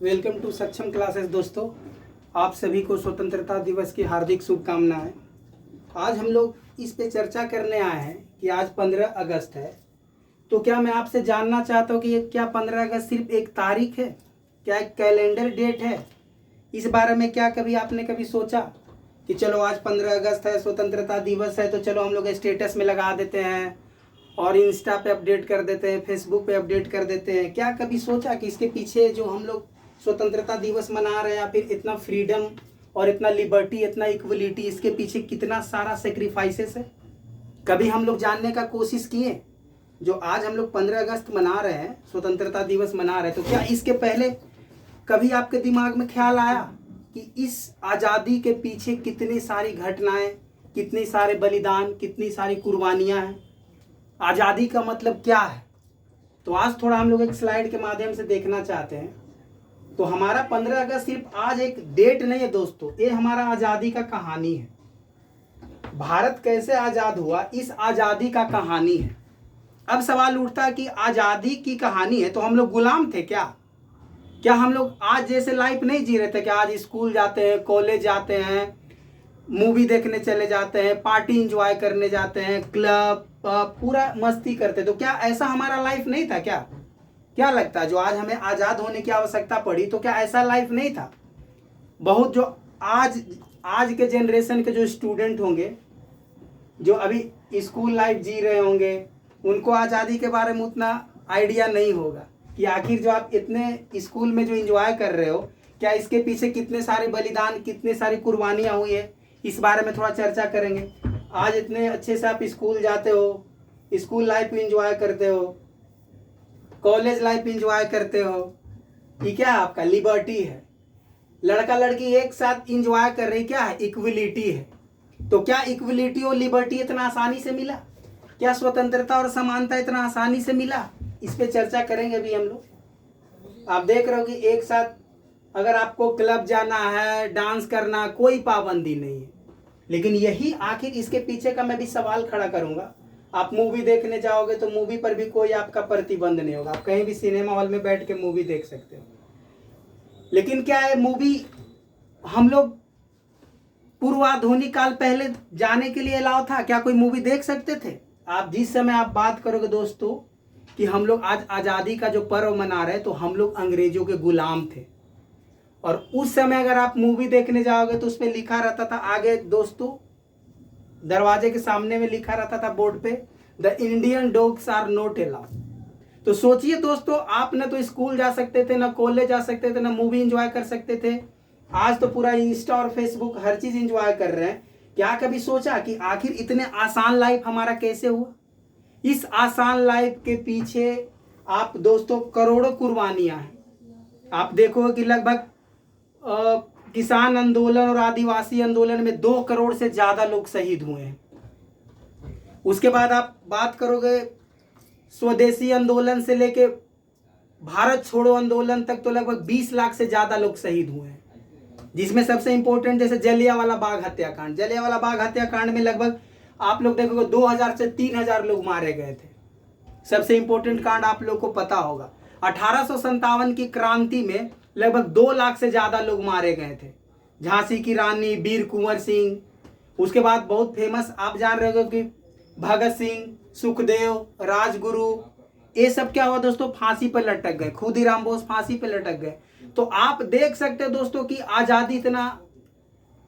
Welcome to सक्षम classes. दोस्तों, आप सभी को स्वतंत्रता दिवस की हार्दिक शुभकामनाएं। आज हम लोग इस पे चर्चा करने आए हैं कि आज 15 अगस्त है। तो क्या मैं आपसे जानना चाहता हूँ कि क्या 15 अगस्त सिर्फ एक तारीख है, क्या एक कैलेंडर डेट है? इस बारे में क्या कभी आपने कभी सोचा कि चलो आज 15 अगस्त है, स्वतंत्रता दिवस है, तो चलो हम लोग स्टेटस में लगा देते हैं और इंस्टा पे अपडेट कर देते हैं, फेसबुक पे अपडेट कर देते हैं। क्या कभी सोचा कि इसके पीछे जो हम लोग स्वतंत्रता दिवस मना रहे हैं या फिर इतना फ्रीडम और इतना लिबर्टी, इतना इक्वलिटी, इसके पीछे कितना सारा सेक्रीफाइसेस है? कभी हम लोग जानने का कोशिश किए? जो आज हम लोग 15 अगस्त मना रहे हैं, स्वतंत्रता दिवस मना रहे हैं, तो क्या इसके पहले कभी आपके दिमाग में ख्याल आया कि इस आज़ादी के पीछे कितनी सारी घटनाएं, कितने सारे बलिदान, कितनी सारी कुर्बानियां हैं? आज़ादी का मतलब क्या है? तो आज थोड़ा हम लोग एक स्लाइड के माध्यम से देखना चाहते हैं। तो हमारा 15 अगस्त सिर्फ आज एक डेट नहीं है दोस्तों, ये हमारा आज़ादी का कहानी है। भारत कैसे आज़ाद हुआ, इस आज़ादी का कहानी है। अब सवाल उठता है कि आज़ादी की कहानी है तो हम लोग गुलाम थे क्या? क्या हम लोग आज जैसे लाइफ नहीं जी रहे थे? क्या आज स्कूल जाते हैं, कॉलेज जाते हैं, मूवी देखने चले जाते हैं, पार्टी इंजॉय करने जाते हैं, क्लब पूरा मस्ती करते? तो क्या ऐसा हमारा लाइफ नहीं था क्या? क्या लगता है जो आज हमें आज़ाद होने की आवश्यकता पड़ी, तो क्या ऐसा लाइफ नहीं था? बहुत जो आज के जनरेशन के जो स्टूडेंट होंगे, जो अभी स्कूल लाइफ जी रहे होंगे, उनको आज़ादी के बारे में उतना आइडिया नहीं होगा कि आखिर जो आप इतने स्कूल में जो एंजॉय कर रहे हो, क्या इसके पीछे कितने सारे बलिदान, कितने सारी कुर्बानियाँ हुई है, इस बारे में थोड़ा चर्चा करेंगे। आज इतने अच्छे से आप स्कूल जाते हो, स्कूल लाइफ इंजॉय करते हो, कॉलेज लाइफ इंजॉय करते हो, ये क्या आपका लिबर्टी है। लड़का लड़की एक साथ इंजॉय कर रही, क्या है? इक्वलिटी है। तो क्या इक्वलिटी और लिबर्टी इतना आसानी से मिला? क्या स्वतंत्रता और समानता इतना आसानी से मिला? इस पे चर्चा करेंगे अभी हम लोग। आप देख रहे हो कि एक साथ अगर आपको क्लब जाना है, डांस करना, कोई पाबंदी नहीं है। लेकिन यही आखिर इसके पीछे का मैं भी सवाल खड़ा करूंगा। आप मूवी देखने जाओगे तो मूवी पर भी कोई आपका प्रतिबंध नहीं होगा, आप कहीं भी सिनेमा हॉल में बैठ के मूवी देख सकते हो। लेकिन क्या है, मूवी हम लोग पूर्व आधुनिक काल पहले जाने के लिए अलाउ था? क्या कोई मूवी देख सकते थे? आप जिस समय आप बात करोगे दोस्तों कि हम लोग आज आज़ादी का जो पर्व मना रहे हैं, तो हम लोग अंग्रेजों के गुलाम थे। और उस समय अगर आप मूवी देखने जाओगे तो उस पर लिखा रहता था आगे दोस्तों, दरवाजे के सामने में लिखा रहता था बोर्ड पे, the Indian dogs are not allowed. तो सोचिए दोस्तों, आप न तो स्कूल जा सकते थे, ना कॉलेज जा सकते थे, ना मूवी एंजॉय कर सकते थे। आज तो पूरा इंस्टा और फेसबुक हर चीज एंजॉय कर रहे हैं। क्या कभी सोचा कि आखिर इतने आसान लाइफ हमारा कैसे हुआ? इस आसान लाइफ के पीछे आप दोस्तों करोड़ों कुर्बानियां हैं। आप देखो कि लगभग किसान आंदोलन और आदिवासी आंदोलन में 2 करोड़ से ज्यादा लोग शहीद हुए हैं। उसके बाद आप बात करोगे स्वदेशी आंदोलन से लेके भारत छोड़ो आंदोलन तक, तो लगभग 20 लाख से ज्यादा लोग शहीद हुए हैं। जिसमें सबसे इंपॉर्टेंट जैसे जलियांवाला बाग हत्याकांड, जलियांवाला बाग हत्याकांड में लगभग आप लोग देखोगे 2000 से 3000 लोग मारे गए थे। सबसे इंपॉर्टेंट कांड आप लोग को पता होगा, 1857 की क्रांति में लगभग 2 लाख से ज्यादा लोग मारे गए थे। झांसी की रानी, वीर कुंवर सिंह। उसके बाद बहुत फेमस आप जान रहे हो कि भगत सिंह, सुखदेव, राजगुरु, ये सब क्या हुआ दोस्तों? फांसी पर लटक गए। खुदीराम बोस फांसी पर लटक गए। तो आप देख सकते हो दोस्तों कि आज़ादी इतना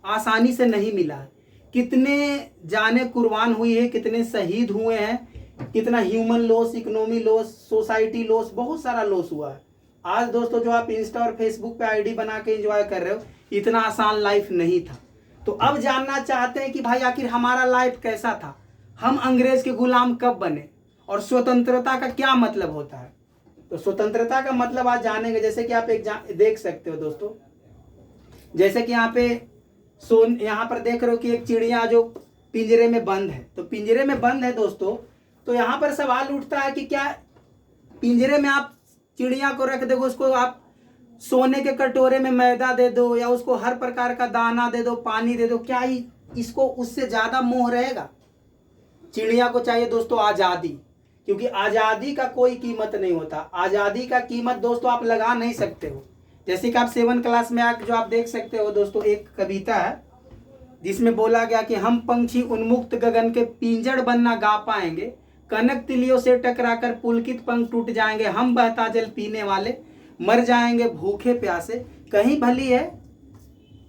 आसानी से नहीं मिला है। कितने जाने कुर्बान हुई है, कितने शहीद हुए हैं, कितना human loss, economy loss, society loss, बहुत सारा लॉस हुआ है। आज दोस्तों जो आप इंस्टा और फेसबुक पे आईडी बना के एंजॉय कर रहे हो, इतना आसान लाइफ नहीं था। तो अब जानना चाहते हैं कि भाई आखिर हमारा लाइफ कैसा था, हम अंग्रेज के गुलाम कब बने, और स्वतंत्रता का क्या मतलब होता है? तो स्वतंत्रता का मतलब आज जानेंगे। जैसे कि आप एक देख सकते हो दोस्तों, जैसे कि यहाँ पे यहाँ पर देख रहे हो कि एक चिड़िया जो पिंजरे में बंद है। तो पिंजरे में बंद है दोस्तों, तो यहाँ पर सवाल उठता है कि क्या पिंजरे में आप चिड़िया को रख दोगे, उसको आप सोने के कटोरे में मैदा दे दो या उसको हर प्रकार का दाना दे दो, पानी दे दो, क्या ही इसको उससे ज्यादा मोह रहेगा? चिड़िया को चाहिए दोस्तों आजादी, क्योंकि आजादी का कोई कीमत नहीं होता। आजादी का कीमत दोस्तों आप लगा नहीं सकते हो। जैसे कि आप 7 क्लास में जो आप देख सकते हो दोस्तों, एक कविता है जिसमें बोला गया कि हम पंछी उन्मुक्त गगन के पिंजड़ बनना गा पाएंगे, कनक तिलियों से टकराकर पुलकित पंख टूट जाएंगे, हम बहता जल पीने वाले मर जाएंगे भूखे प्यासे, कहीं भली है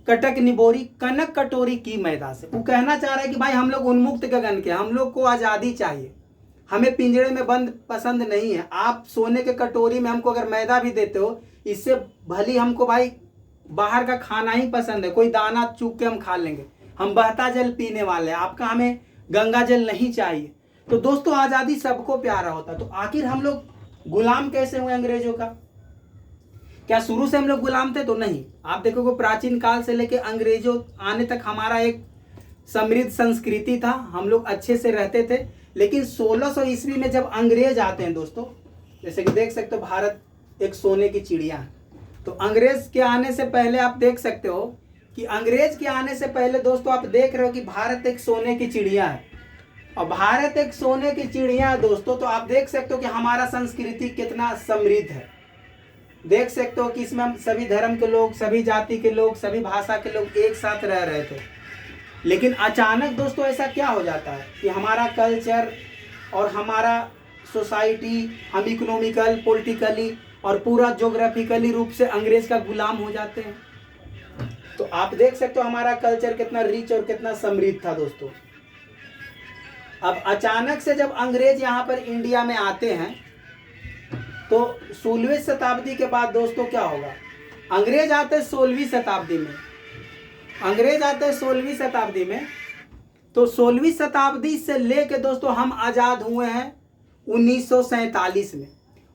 कटक निबोरी कनक कटोरी की मैदा से। वो कहना चाह रहा है कि भाई हम लोग उन्मुक्त गगन के, हम लोग को आज़ादी चाहिए, हमें पिंजड़े में बंद पसंद नहीं है। आप सोने के कटोरी में हमको अगर मैदा भी देते हो, इससे भली हमको भाई बाहर का खाना ही पसंद है, कोई दाना चूक के हम खा लेंगे, हम बहता जल पीने वाले हैं, आपका हमें गंगा जल नहीं चाहिए। तो दोस्तों आज़ादी सबको प्यारा होता है। तो आखिर हम लोग गुलाम कैसे हुए अंग्रेजों का? क्या शुरू से हम लोग गुलाम थे? तो नहीं। आप देखोगे प्राचीन काल से लेकर अंग्रेजों आने तक हमारा एक समृद्ध संस्कृति था, हम लोग अच्छे से रहते थे। लेकिन 1600 ईस्वी में जब अंग्रेज आते हैं दोस्तों, जैसे कि देख सकते हो भारत एक सोने की चिड़िया है। तो अंग्रेज के आने से पहले आप देख सकते हो कि अंग्रेज के आने से पहले दोस्तों आप देख रहे हो कि भारत एक सोने की चिड़िया है। और भारत एक सोने की चिड़िया है दोस्तों, तो आप देख सकते हो कि हमारा संस्कृति कितना समृद्ध है। देख सकते हो कि इसमें हम सभी धर्म के लोग, सभी जाति के लोग, सभी भाषा के लोग एक साथ रह रहे थे। लेकिन अचानक दोस्तों ऐसा क्या हो जाता है कि हमारा कल्चर और हमारा सोसाइटी, हम इकोनॉमिकल, पॉलिटिकली और पूरा ज्योग्राफिकली रूप से अंग्रेज का गुलाम हो जाते हैं। तो आप देख सकते हो हमारा कल्चर कितना रिच और कितना समृद्ध था दोस्तों। अब अचानक से जब अंग्रेज यहाँ पर इंडिया में आते हैं, तो 16वीं शताब्दी के बाद दोस्तों क्या होगा? अंग्रेज आते हैं 16वीं शताब्दी में, अंग्रेज आते हैं 16वीं शताब्दी में। तो 16वीं शताब्दी से लेके दोस्तों हम आज़ाद हुए हैं 1947 में।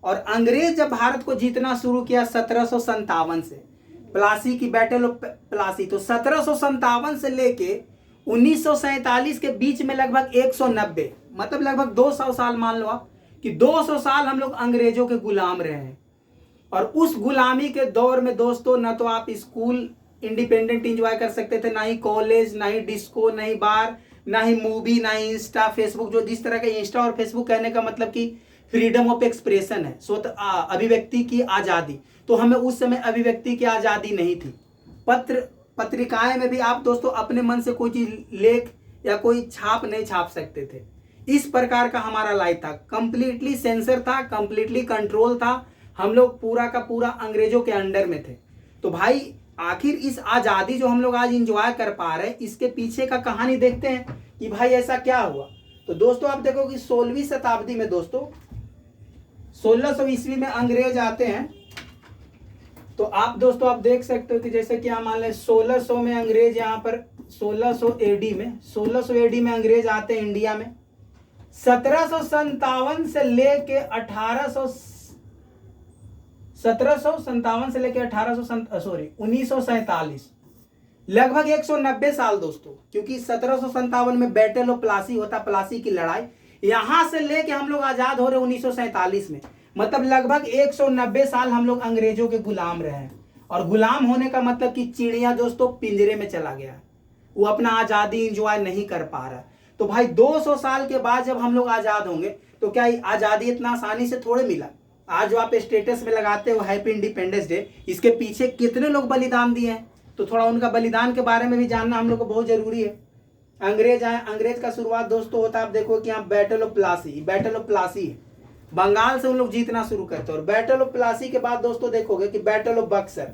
और अंग्रेज जब भारत को जीतना शुरू किया 1757 से, प्लासी की बैटल ऑफ प्लासी। तो 1757 से लेके 1947 के बीच में लगभग 190, मतलब लगभग 200 साल, मान लो आप कि 200 साल हम लोग अंग्रेजों के गुलाम रहे हैं। और उस गुलामी के दौर में दोस्तों ना तो आप स्कूल इंडिपेंडेंट एंजॉय कर सकते थे, ना ही कॉलेज, ना ही डिस्को, ना ही बार, ना ही मूवी, ना ही इंस्टा फेसबुक। जो जिस तरह के इंस्टा और फेसबुक कहने का मतलब कि फ्रीडम ऑफ एक्सप्रेशन है, अभिव्यक्ति की आज़ादी। तो हमें उस समय अभिव्यक्ति की आज़ादी नहीं थी। पत्रिकाएं में भी आप दोस्तों अपने मन से कोई चीज लेख या कोई छाप नहीं छाप सकते थे। इस प्रकार का हमारा लाइफ था, कंप्लीटली सेंसर था, कंप्लीटली कंट्रोल था। हम लोग पूरा का पूरा अंग्रेजों के अंडर में थे। तो भाई आखिर इस आज़ादी जो हम लोग आज इंजॉय कर पा रहे हैं, इसके पीछे का कहानी देखते हैं कि भाई ऐसा क्या हुआ। तो दोस्तों आप देखो कि 16वीं शताब्दी में दोस्तों 1600 ईस्वी में अंग्रेज आते हैं। तो आप दोस्तों आप देख सकते हो कि जैसे कि हम मान लें 1600 में अंग्रेज यहाँ पर 1600 एडी में अंग्रेज आते हैं इंडिया में। 1757 से लेके 1947 लगभग 190 साल दोस्तों, क्योंकि 1757 में बैटल ऑफ प्लासी होता, प्लासी की लड़ाई। यहां से लेके हम लोग आजाद हो रहे 1947 में, मतलब लगभग 190 साल हम लोग अंग्रेजों के गुलाम रहे हैं। और गुलाम होने का मतलब कि चिड़िया दोस्तों पिंजरे में चला गया, वो अपना आज़ादी इंजॉय नहीं कर पा रहा। तो भाई 200 साल के बाद जब हम लोग आज़ाद होंगे, तो क्या आज़ादी इतना आसानी से थोड़े मिला? आज जो आप स्टेटस में लगाते हो हैप्पी इंडिपेंडेंस डे, इसके पीछे कितने लोग बलिदान दिए हैं, तो थोड़ा उनका बलिदान के बारे में भी जानना हम लोग को बहुत जरूरी है। अंग्रेज आए, अंग्रेज का शुरुआत दोस्तों होता है, आप देखो कि यहाँ बैटल ऑफ प्लासी है, बंगाल से उन लोग जीतना शुरू करते हैं। और बैटल ऑफ प्लासी के बाद दोस्तों देखोगे कि battle of Buxar,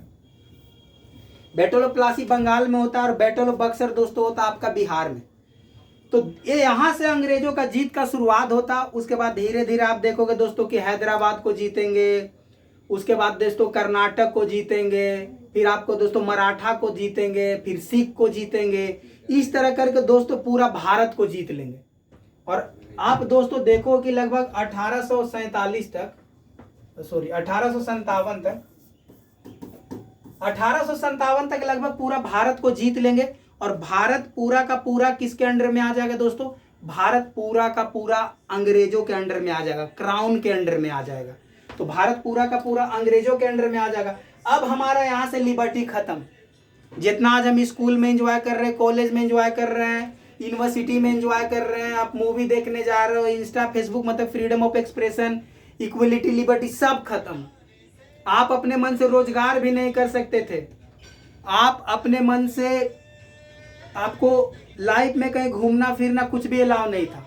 battle of Plassey Bengal में होता है और बैटल ऑफ बक्सर दोस्तों होता है आपका बिहार में। तो ये यहाँ से अंग्रेजों का जीत का शुरुआत होता। उसके बाद धीरे धीरे आप देखोगे दोस्तों कि हैदराबाद को जीतेंगे, उसके बाद दोस्तों कर्नाटक को जीतेंगे, फिर आपको दोस्तों मराठा को जीतेंगे, फिर सिख को जीतेंगे। इस तरह करके दोस्तों पूरा भारत को जीत लेंगे। और आप दोस्तों देखो कि लगभग 1857 तक लगभग पूरा भारत को जीत लेंगे। और भारत पूरा का पूरा किसके अंडर में आ जाएगा दोस्तों? भारत पूरा का पूरा अंग्रेजों के अंडर में आ जाएगा, क्राउन के अंडर में आ जाएगा। तो भारत पूरा का पूरा अंग्रेजों के अंडर में आ जाएगा। अब हमारा यहाँ से लिबर्टी खत्म। जितना आज हम स्कूल में एंजॉय कर रहे हैं, कॉलेज में एंजॉय कर रहे हैं, यूनिवर्सिटी में एंजॉय कर रहे हैं, आप मूवी देखने जा रहे हो, इंस्टा फेसबुक, मतलब freedom of expression, equality, liberty, सब खत्म। आप अपने मन से रोजगार भी नहीं कर सकते थे। आप अपने मन से, आपको लाइफ में कहीं घूमना फिरना कुछ भी अलाउ नहीं था।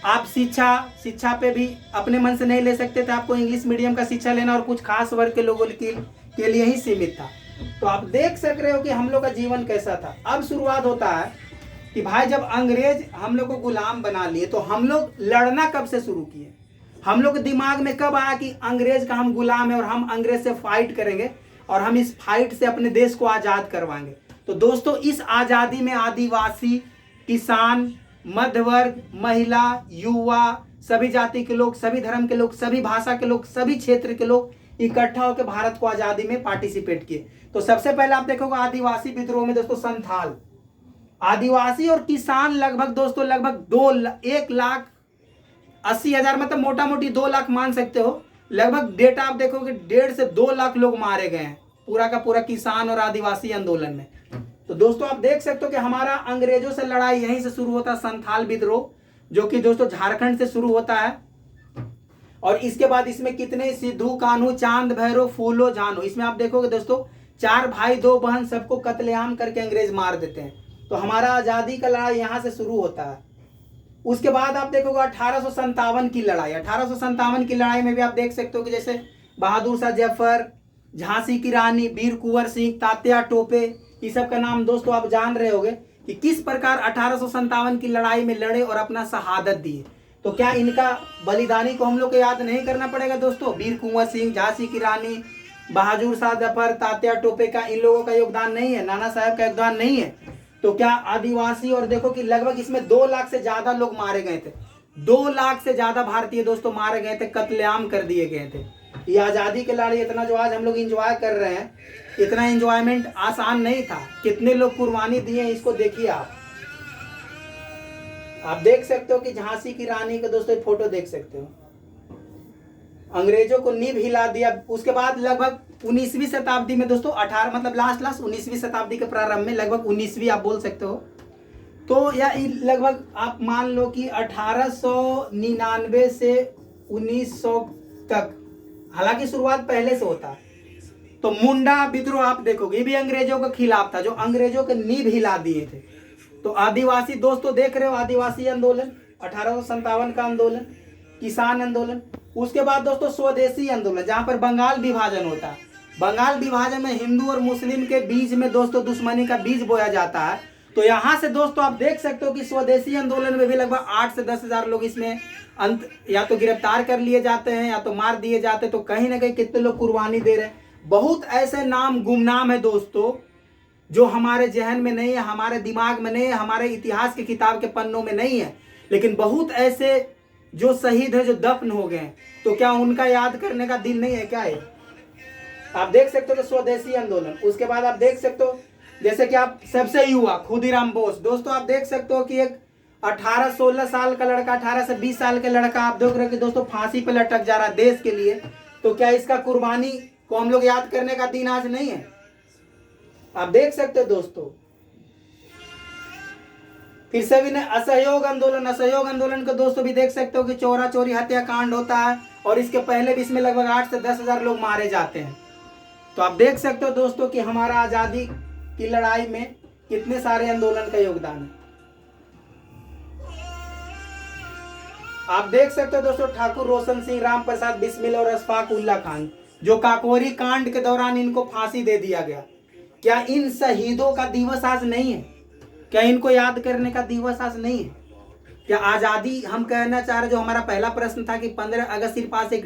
आप शिक्षा पे भी अपने मन से नहीं ले सकते थे। आपको इंग्लिश मीडियम का शिक्षा लेना और कुछ खास वर्ग के लोगों के लिए ही सीमित था। तो आप देख सक रहे हो कि हम लोग का जीवन कैसा था। अब शुरुआत होता है कि भाई जब अंग्रेज हम लोग को गुलाम बना लिए तो हम लोग लड़ना कब से शुरू किए। हम लोग के दिमाग में कब आया कि अंग्रेज का हम गुलाम है और हम अंग्रेज से फाइट करेंगे और हम इस फाइट से अपने देश को आज़ाद करवाएंगे। तो दोस्तों, इस आज़ादी में आदिवासी, किसान, मध्य वर्ग, महिला, युवा, सभी जाति के लोग, सभी धर्म के लोग, सभी भाषा के लोग, सभी क्षेत्र के लोग इकट्ठा होकर भारत को आज़ादी में पार्टिसिपेट किए। तो सबसे पहले आप देखोगे आदिवासी विद्रोह में दोस्तों संथाल, आदिवासी और किसान लगभग दोस्तों लगभग 1,80,000 मतलब मोटा मोटी 2 लाख मान सकते हो। लगभग डेटा आप देखोगे 1.5 से 2 लाख लोग मारे गए हैं पूरा का पूरा किसान और आदिवासी आंदोलन में। तो दोस्तों आप देख सकते हो कि हमारा अंग्रेजों से लड़ाई यहीं से शुरू होता है, संथाल विद्रोह, जो कि दोस्तों झारखंड से शुरू होता है। और इसके बाद इसमें कितने सिद्धू, कान्हू, चांद, भैरव, फूलो, झानो, इसमें आप देखोगे दोस्तों 4 भाई 2 बहन सबको कत्लेआम करके अंग्रेज मार देते हैं। तो हमारा आज़ादी का लड़ाई यहाँ से शुरू होता है। उसके बाद आप देखोगे 1857 की लड़ाई। 1857 की लड़ाई में भी आप देख सकते हो कि जैसे बहादुर शाह जफर, झांसी की रानी, वीर कुंवर सिंह, तात्या टोपे, ये सब का नाम दोस्तों आप जान रहे होंगे कि किस प्रकार 1857 की लड़ाई में लड़े और अपना शहादत दिए। तो क्या इनका बलिदानी को हम लोग को याद नहीं करना पड़ेगा दोस्तों? वीर कुंवर सिंह, झांसी की रानी, बहादुर शाह जफर, तात्या टोपे का, इन लोगों का योगदान नहीं है? नाना साहब का योगदान नहीं है? तो क्या आदिवासी, और देखो कि लगभग इसमें 2 लाख से ज्यादा लोग मारे गए थे। 2 लाख से ज्यादा भारतीय दोस्तों मारे गए थे, कत्लेआम कर दिए गए थे। ये आज़ादी के लड़ाई इतना जो आज हम लोग इंजॉय कर रहे हैं, इतना इंजॉयमेंट आसान नहीं था। कितने लोग कुर्बानी दिए हैं इसको देखिए आप देख सकते हो कि झांसी की रानी का दोस्तों फोटो देख सकते हो। अंग्रेजों को नींव हिला दिया। उसके बाद लगभग 19वीं शताब्दी में दोस्तों 18 मतलब लास्ट 19वीं शताब्दी के प्रारंभ में, लगभग 19वीं आप बोल सकते हो, तो या लगभग आप मान लो कि 1899 से 1900 तक, हालांकि शुरुआत पहले से होता है। तो मुंडा विद्रोह आप देखोगे, ये भी अंग्रेजों के खिलाफ था, जो अंग्रेजों के नींव हिला दिए थे। तो आदिवासी दोस्तों देख रहे हो, आदिवासी आंदोलन, 1857 का आंदोलन, किसान आंदोलन। उसके बाद दोस्तों स्वदेशी आंदोलन, जहां पर बंगाल विभाजन होता है। बंगाल विभाजन में हिंदू और मुस्लिम के बीच में दोस्तों दुश्मनी का बीज बोया जाता है। तो यहां से दोस्तों आप देख सकते हो कि स्वदेशी आंदोलन में भी लगभग 8 से 10,000 लोग इसमें या तो गिरफ्तार कर लिए जाते हैं या तो मार दिए जाते हैं। तो कहीं ना कहीं कितने लोग कुर्बानी दे रहे हैं। बहुत ऐसे नाम गुमनाम है दोस्तों जो हमारे जहन में नहीं है, हमारे दिमाग में नहीं है, हमारे इतिहास की किताब के पन्नों में नहीं है। लेकिन बहुत ऐसे जो शहीद है, जो दफन हो गए, तो क्या उनका याद करने का दिन नहीं है क्या है? आप देख सकते हो स्वदेशी आंदोलन। उसके बाद आप देख सकते हो जैसे कि आप सबसे युवा खुदीराम बोस, दोस्तों आप देख सकते हो कि एक 18-16 साल का लड़का, 18 से 20 साल का लड़का आप देख रहे हो कि दोस्तों फांसी पे लटक जा रहा है देश के लिए। तो क्या इसका कुर्बानी को हम लोग याद करने का दिन आज नहीं है? आप देख सकते हो दोस्तों। फिर सभी ने असहयोग आंदोलन को दोस्तों भी देख सकते हो कि चोरा चोरी हत्याकांड होता है, और इसके पहले भी इसमें लगभग 8 से 10,000 लोग मारे जाते हैं। तो आप देख सकते हो दोस्तों कि हमारा आजादी की लड़ाई में कितने सारे आंदोलन का योगदान है। आप देख सकते हो दोस्तों ठाकुर रोशन सिंह, राम प्रसाद बिस्मिल और अशफाक उल्ला खान, जो काकोरी कांड के दौरान इनको फांसी दे दिया गया। क्या इन शहीदों का दिवस आज नहीं है? क्या इनको याद करने का दिवस आज नहीं है? क्या आज़ादी हम कहना चाह रहे, जो हमारा पहला प्रश्न था कि 15 अगस्त सिर्फ पास एक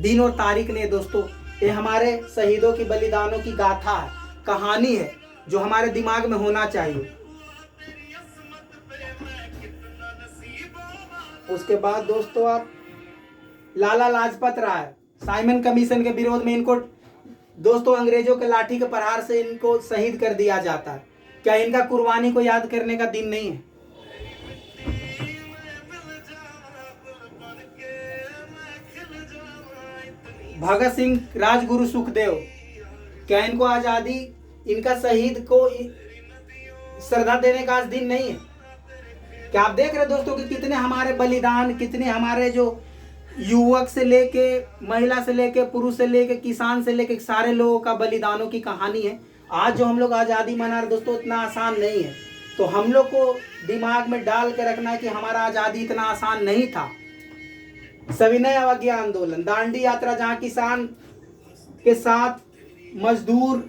दिन और तारीख नहीं है दोस्तों, ये हमारे शहीदों की बलिदानों की गाथा है, कहानी है, जो हमारे दिमाग में होना चाहिए। उसके बाद दोस्तों आप लाला लाजपत राय, साइमन कमीशन के विरोध में इनको दोस्तों अंग्रेजों के लाठी के प्रहार से इनको शहीद कर दिया जाता है। क्या इनका कुर्बानी को याद करने का दिन नहीं है? भगत सिंह, राजगुरु सुखदेव, क्या इनको आजादी, इनका शहीद को श्रद्धा देने का आज दिन नहीं है? क्या आप देख रहे दोस्तों कि कितने हमारे बलिदान, कितने हमारे जो युवक से लेके, महिला से लेके, पुरुष से लेके, किसान से लेके सारे लोगों का बलिदानों की कहानी है। आज जो हम लोग आज़ादी मना रहे दोस्तों इतना आसान नहीं है। तो हम लोग को दिमाग में डाल के रखना है कि हमारा आज़ादी इतना आसान नहीं था। सविनय अवज्ञा आंदोलन, दांडी यात्रा, जहाँ किसान के साथ मजदूर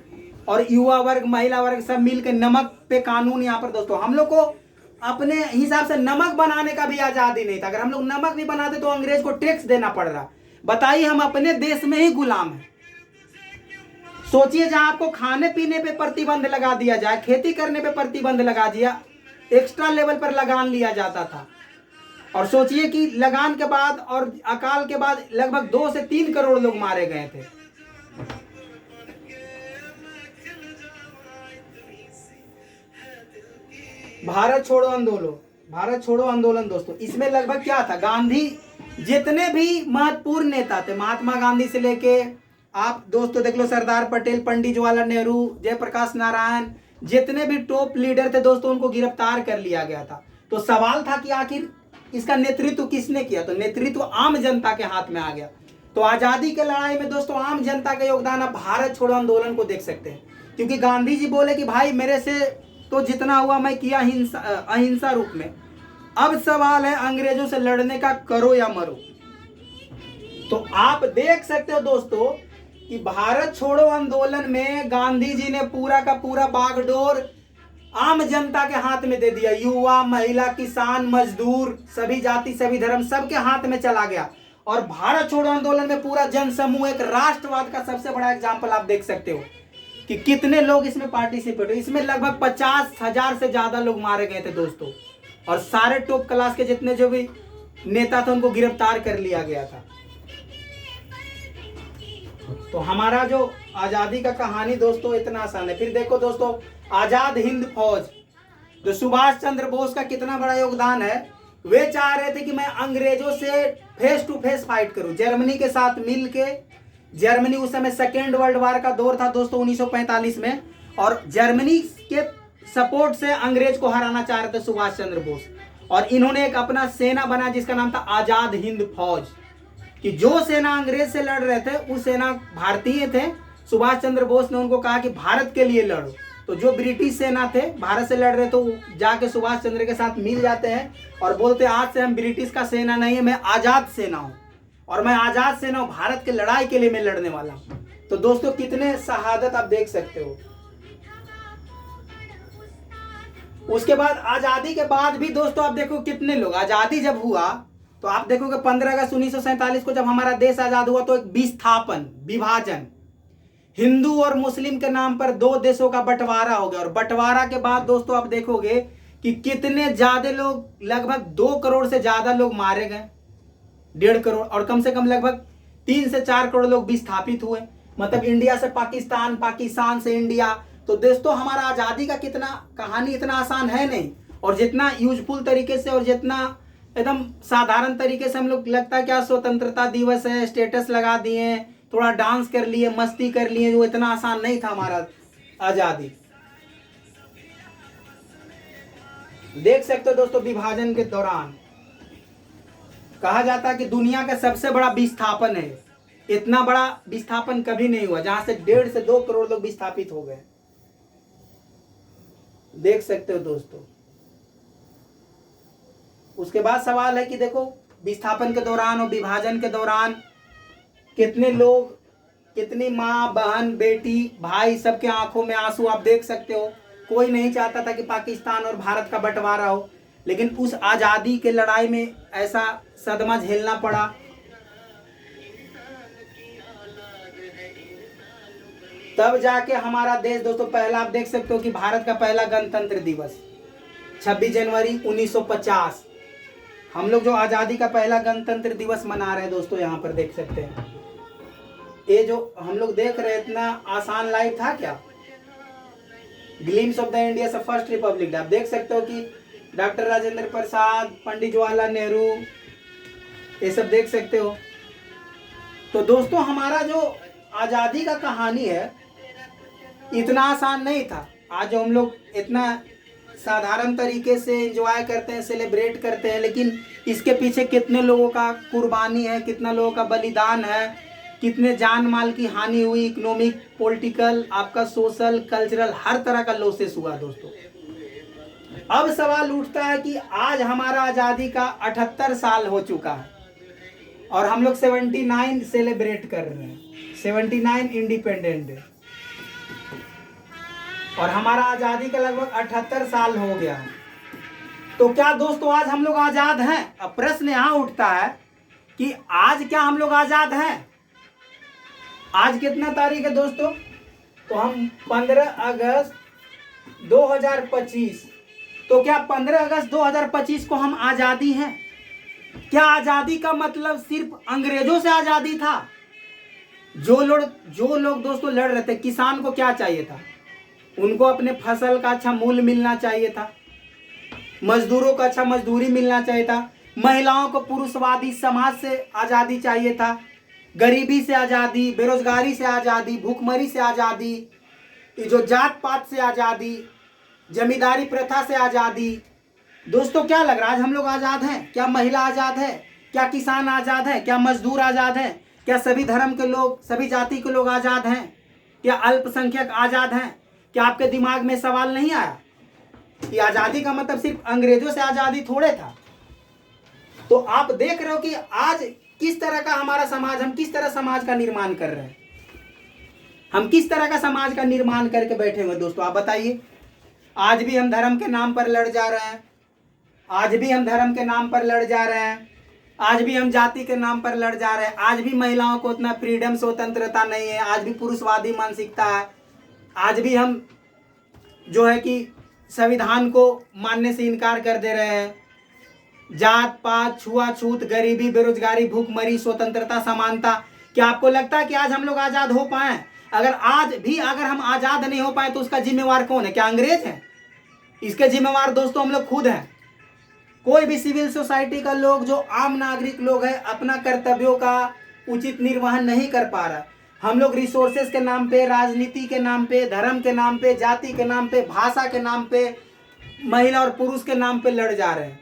और युवा वर्ग, महिला वर्ग सब मिलकर नमक पे कानून, यहाँ पर दोस्तों हम लोग को अपने हिसाब से नमक बनाने का भी आजादी नहीं था। अगर हम लोग नमक भी बनाते तो अंग्रेज को टैक्स देना पड़ रहा। बताइए, हम अपने देश में ही गुलाम हैं। सोचिए, जहां आपको खाने पीने पे प्रतिबंध लगा दिया जाए, खेती करने पे प्रतिबंध लगा दिया, एक्स्ट्रा लेवल पर लगान लिया जाता था। और सोचिए कि लगान के बाद और अकाल के बाद लगभग 2 से 3 करोड़ लोग मारे गए थे। भारत छोड़ो आंदोलन, भारत छोड़ो आंदोलन दोस्तों, इसमें लगभग क्या था, गांधी जितने भी महत्वपूर्ण नेता थे, महात्मा गांधी से लेके आप दोस्तों देख लो सरदार पटेल, पंडित जवाहरलाल नेहरू, जयप्रकाश नारायण, जितने भी टॉप लीडर थे दोस्तों उनको गिरफ्तार कर लिया गया था। तो सवाल था कि आखिर इसका नेतृत्व किसने किया? तो नेतृत्व आम जनता के हाथ में आ गया। तो आजादी के लड़ाई में दोस्तों आम जनता का योगदान आप भारत छोड़ो आंदोलन को देख सकते हैं। क्योंकि गांधी जी बोले कि भाई मेरे से तो जितना हुआ मैं किया अहिंसा रूप में, अब सवाल है अंग्रेजों से लड़ने का, करो या मरो। तो आप देख सकते हो दोस्तों कि भारत छोड़ो आंदोलन में गांधी जी ने पूरा का पूरा बागडोर आम जनता के हाथ में दे दिया। युवा, महिला, किसान, मजदूर, सभी जाति, सभी धर्म, सबके हाथ में चला गया। और भारत छोड़ो आंदोलन में पूरा जनसमूह, एक राष्ट्रवाद का सबसे बड़ा एग्जाम्पल आप देख सकते हो कि कितने लोग इसमें पार्टिसिपेट हुए। इसमें लगभग 50,000 से ज्यादा लोग मारे गए थे दोस्तों। और सारे टॉप क्लास के जितने जो भी नेता थे उनको गिरफ्तार कर लिया गया था। तो हमारा जो आजादी का कहानी दोस्तों इतना आसान है। फिर देखो दोस्तों, आजाद हिंद फौज, जो सुभाष चंद्र बोस का कितना बड़ा योगदान है। वे चाह रहे थे कि मैं अंग्रेजों से फेस टू फेस फाइट करूं, जर्मनी के साथ मिलके। जर्मनी उस समय सेकेंड वर्ल्ड वार का दौर था दोस्तों 1945 में, और जर्मनी के सपोर्ट से अंग्रेज को हराना चाह रहे थे सुभाष चंद्र बोस। और इन्होंने एक अपना सेना बनाया जिसका नाम था आजाद हिंद फौज, कि जो सेना अंग्रेज से लड़ रहे थे वो सेना भारतीय थे। सुभाष चंद्र बोस ने उनको कहा कि भारत के लिए लड़ो। तो जो ब्रिटिश सेना थे भारत से लड़ रहे तो जाके सुभाष चंद्र के साथ मिल जाते हैं और बोलते आज से हम ब्रिटिश का सेना नहीं है, मैं आजाद सेना हूं, और मैं आजाद सेना हूं, भारत की लड़ाई के लिए मैं लड़ने वाला हूं। तो दोस्तों कितने शहादत आप देख सकते हो। उसके बाद आजादी के बाद भी दोस्तों आप देखो कितने लोग, आजादी जब हुआ तो आप देखोगे 15 अगस्त 1947 को जब हमारा देश आजाद हुआ तो एक विस्थापन, विभाजन, हिंदू और मुस्लिम के नाम पर 2 देशों का बंटवारा हो गया। और बंटवारा के बाद दोस्तों आप देखोगे कि कितने ज्यादा लोग, लगभग 2 करोड़ से ज्यादा लोग मारे गए, 1.5 करोड़, और कम से कम लगभग 3 से 4 करोड़ लोग विस्थापित हुए। मतलब इंडिया से पाकिस्तान, पाकिस्तान से इंडिया। तो दोस्तों हमारा आजादी का कितना कहानी इतना आसान है नहीं। और जितना यूजफुल तरीके से और जितना एकदम साधारण तरीके से हम लोग लगता है क्या स्वतंत्रता दिवस है, स्टेटस लगा दिए, थोड़ा डांस कर लिए, मस्ती कर लिए, वो इतना आसान नहीं था हमारा आजादी। देख सकते हो दोस्तों, विभाजन के दौरान कहा जाता है कि दुनिया का सबसे बड़ा विस्थापन है। इतना बड़ा विस्थापन कभी नहीं हुआ, जहां से 1.5 से 2 करोड़ लोग विस्थापित हो गए। देख सकते हो दोस्तों। उसके बाद सवाल है कि देखो विस्थापन के दौरान और विभाजन के दौरान कितने लोग, कितनी माँ, बहन, बेटी, भाई, सबके आंखों में आंसू आप देख सकते हो। कोई नहीं चाहता था कि पाकिस्तान और भारत का बंटवारा हो, लेकिन उस आजादी के लड़ाई में ऐसा सदमा झेलना पड़ा। तब जाके हमारा देश दोस्तों पहला, आप देख सकते हो कि भारत का पहला गणतंत्र दिवस 26 जनवरी 1950, हम लोग जो आजादी का पहला गणतंत्र दिवस मना रहे हैं दोस्तों, यहाँ पर देख सकते हैं। ये जो हम लोग देख रहे हैं इतना आसान लाइव था क्या? ग्लिम्स ऑफ द इंडिया से फर्स्ट रिपब्लिक डे। आप देख सकते हो कि डॉक्टर राजेंद्र प्रसाद, पंडित जवाहरलाल नेहरू, ये सब देख सकते हो। तो दोस्तों हमारा जो आजादी का कहानी है इतना आसान नहीं था। आज जो हम लोग इतना साधारण तरीके से एंजॉय करते हैं, सेलिब्रेट करते हैं, लेकिन इसके पीछे कितने लोगों का कुर्बानी है, कितना लोगों का बलिदान है, कितने जान माल की हानि हुई, इकोनॉमिक, पॉलिटिकल, आपका सोशल, कल्चरल, हर तरह का लॉसेस हुआ दोस्तों। अब सवाल उठता है कि आज हमारा आज़ादी का 78 साल हो चुका है और हम लोग 79 सेलिब्रेट कर रहे हैं, 79 इंडिपेंडेंट डे, और हमारा आज़ादी का लगभग 78 साल हो गया है। तो क्या दोस्तों आज हम लोग आज़ाद हैं? अब प्रश्न यहाँ उठता है कि आज क्या हम लोग आज़ाद हैं? आज कितना तारीख है दोस्तों? तो हम 15 अगस्त 2025, तो क्या 15 अगस्त 2025 को हम आज़ादी हैं? क्या आज़ादी का मतलब सिर्फ अंग्रेजों से आज़ादी था? जो लोग दोस्तों लड़ रहे थे, किसान को क्या चाहिए था? उनको अपने फसल का अच्छा मूल्य मिलना चाहिए था, मजदूरों को अच्छा मजदूरी मिलना चाहिए था, महिलाओं को पुरुषवादी समाज से आज़ादी चाहिए था, गरीबी से आज़ादी, बेरोजगारी से आज़ादी, भूखमरी से आज़ादी, जो जात पात से आज़ादी, जमींदारी प्रथा से आज़ादी। दोस्तों क्या लग रहा है आज हम लोग आज़ाद हैं? क्या महिला आज़ाद है? क्या किसान आज़ाद है? क्या मजदूर आज़ाद है? क्या सभी धर्म के लोग, सभी जाति के लोग आज़ाद हैं? क्या अल्पसंख्यक आज़ाद हैं? क्या आपके दिमाग में सवाल नहीं आया कि आज़ादी का मतलब सिर्फ अंग्रेजों से आज़ादी थोड़े था? तो आप देख रहे हो कि आज किस तरह का हमारा समाज, हम किस तरह समाज का निर्माण कर रहे हैं, हम किस तरह का समाज का निर्माण करके बैठे हुए दोस्तों, आप बताइए। आज भी हम धर्म के नाम पर लड़ जा रहे हैं, आज भी हम धर्म के नाम पर लड़ जा रहे हैं, आज भी हम जाति के नाम पर लड़ जा रहे हैं, आज भी महिलाओं को उतना फ्रीडम, स्वतंत्रता नहीं है, आज भी पुरुषवादी मानसिकता है, आज भी हम जो है कि संविधान को मानने से इनकार कर दे रहे हैं। जात पात, छुआछूत, गरीबी, बेरोजगारी, भूखमरी, स्वतंत्रता, समानता। क्या आपको लगता है कि आज हम लोग आज़ाद हो पाए? अगर आज भी अगर हम आज़ाद नहीं हो पाए तो उसका जिम्मेवार कौन है? क्या अंग्रेज है? इसके जिम्मेवार दोस्तों हम लोग खुद हैं। कोई भी सिविल सोसाइटी का लोग, जो आम नागरिक लोग हैं, अपना कर्तव्यों का उचित निर्वहन नहीं कर पा रहा। हम लोग रिसोर्सेज के नाम पे, राजनीति के नाम पे, धर्म के नाम पे, जाति के नाम पे, भाषा के नाम पे, महिला और पुरुष के नाम पे लड़ जा रहे हैं,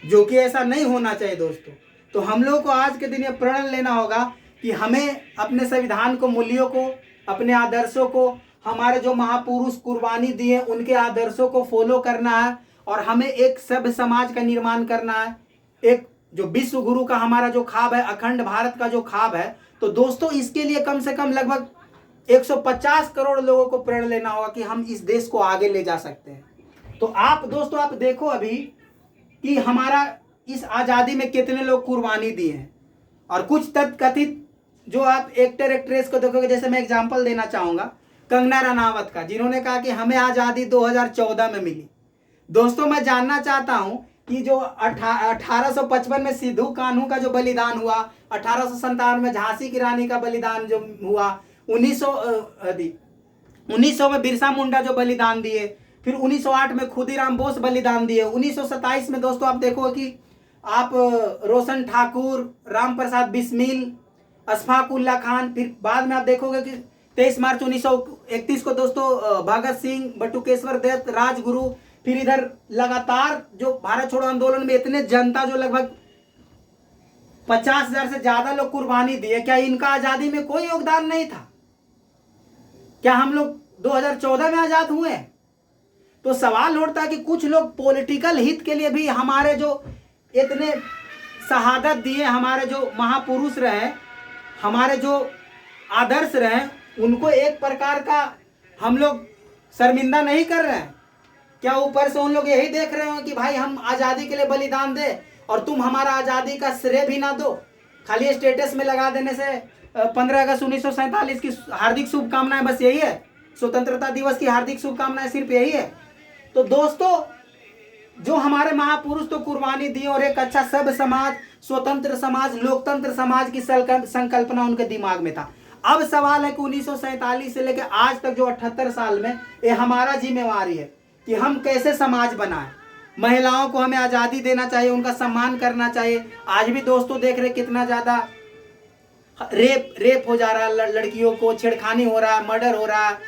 जो कि ऐसा नहीं होना चाहिए दोस्तों। तो हम लोग को आज के दिन ये प्रण लेना होगा कि हमें अपने संविधान को, मूल्यों को, अपने आदर्शों को, हमारे जो महापुरुष कुर्बानी दिए उनके आदर्शों को फॉलो करना है और हमें एक सभ्य समाज का निर्माण करना है। एक जो विश्व गुरु का हमारा जो ख्वाब है, अखंड भारत का जो ख्वाब है, तो दोस्तों इसके लिए कम से कम लगभग 150 करोड़ लोगों को प्रण लेना होगा कि हम इस देश को आगे ले जा सकते हैं। तो आप दोस्तों आप देखो अभी कि हमारा इस आज़ादी में कितने लोग कुर्बानी दिए हैं, और कुछ तथाकथित जो आप एक्टर एक्ट्रेस को देखोगे, जैसे मैं एग्जांपल देना चाहूँगा कंगना रनावत का, जिन्होंने कहा कि हमें आज़ादी 2014 में मिली। दोस्तों मैं जानना चाहता हूँ कि जो 1855 में सिद्धू कान्हू का जो बलिदान हुआ, 1857 में झांसी की रानी का बलिदान जो हुआ, 1900 में बिरसा मुंडा जो बलिदान दिए, फिर 1908 में खुदीराम बोस बलिदान दिए, 1927 में दोस्तों आप देखो कि आप रोशन ठाकुर, राम प्रसाद बिस्मिल, अशफाक उल्ला खान, फिर बाद में आप देखोगे कि 23 मार्च 1931 को दोस्तों भगत सिंह, बटुकेश्वर दत्त, राजगुरु, फिर इधर लगातार जो भारत छोड़ो आंदोलन में इतने जनता जो लगभग 50,000 से ज्यादा लोग कुर्बानी दिए, क्या इनका आजादी में कोई योगदान नहीं था? क्या हम लोग 2014 में आजाद हुए? तो सवाल उठता है कि कुछ लोग पॉलिटिकल हित के लिए भी हमारे जो इतने शहादत दिए, हमारे जो महापुरुष रहे, हमारे जो आदर्श रहे, उनको एक प्रकार का हम लोग शर्मिंदा नहीं कर रहे हैं? क्या ऊपर से उन लोग यही देख रहे हो कि भाई हम आज़ादी के लिए बलिदान दे और तुम हमारा आज़ादी का श्रेय भी ना दो, खाली स्टेटस में लगा देने से 15 अगस्त 1947 की हार्दिक शुभकामनाएं, बस यही है? स्वतंत्रता दिवस की हार्दिक शुभकामनाएं सिर्फ यही है? तो दोस्तों जो हमारे महापुरुष तो कुर्बानी दी और एक अच्छा सभ्य समाज, स्वतंत्र समाज, लोकतंत्र समाज की संकल्पना उनके दिमाग में था। अब सवाल है कि 1947 से लेकर आज तक जो 78 साल में, ये हमारा जिम्मेवारी है कि हम कैसे समाज बनाएं। महिलाओं को हमें आज़ादी देना चाहिए, उनका सम्मान करना चाहिए। आज भी दोस्तों देख रहे कितना ज़्यादा रेप हो जा रहा है, लड़कियों को छेड़खानी हो रहा है, मर्डर हो रहा है,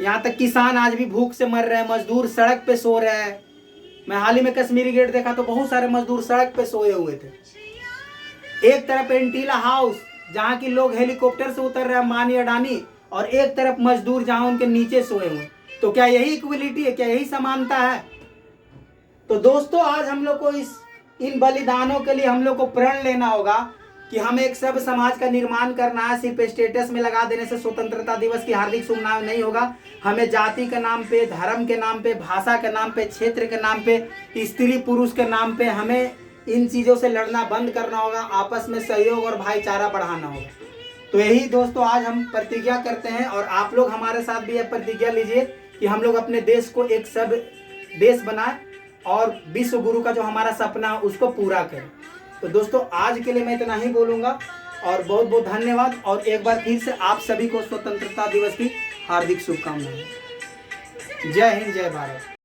यहाँ तक किसान आज भी भूख से मर रहे हैं, मजदूर सड़क पे सो रहे हैं। मैं हाल ही में कश्मीरी गेट देखा तो बहुत सारे मजदूर सड़क पे सोए हुए थे। एक तरफ एंटीला हाउस जहाँ की लोग हेलीकॉप्टर से उतर रहे हैं, अंबानी अडानी, और एक तरफ मजदूर जहाँ उनके नीचे सोए हुए। तो क्या यही इक्वलिटी है? क्या यही समानता है? तो दोस्तों, आज हम लोग को इन बलिदानों के लिए हम लोग को प्रण लेना होगा कि हम एक सब समाज का निर्माण करना है। सिर्फ स्टेटस में लगा देने से स्वतंत्रता दिवस की हार्दिक शुभकामनाएं नहीं होगा। हमें जाति के नाम पे, धर्म के नाम पे, भाषा के नाम पे, क्षेत्र के नाम पे, स्त्री पुरुष के नाम पे हमें इन चीज़ों से लड़ना बंद करना होगा। आपस में सहयोग और भाईचारा बढ़ाना होगा। तो यही दोस्तों आज हम प्रतिज्ञा करते हैं, और आप लोग हमारे साथ भी यह प्रतिज्ञा लीजिए कि हम लोग अपने देश को एक सब देश बनाए और विश्व गुरु का जो हमारा सपना है उसको पूरा करें। तो दोस्तों, आज के लिए मैं इतना ही बोलूँगा और बहुत बहुत धन्यवाद। और एक बार फिर से आप सभी को स्वतंत्रता दिवस की हार्दिक शुभकामनाएं। जय हिंद, जय भारत।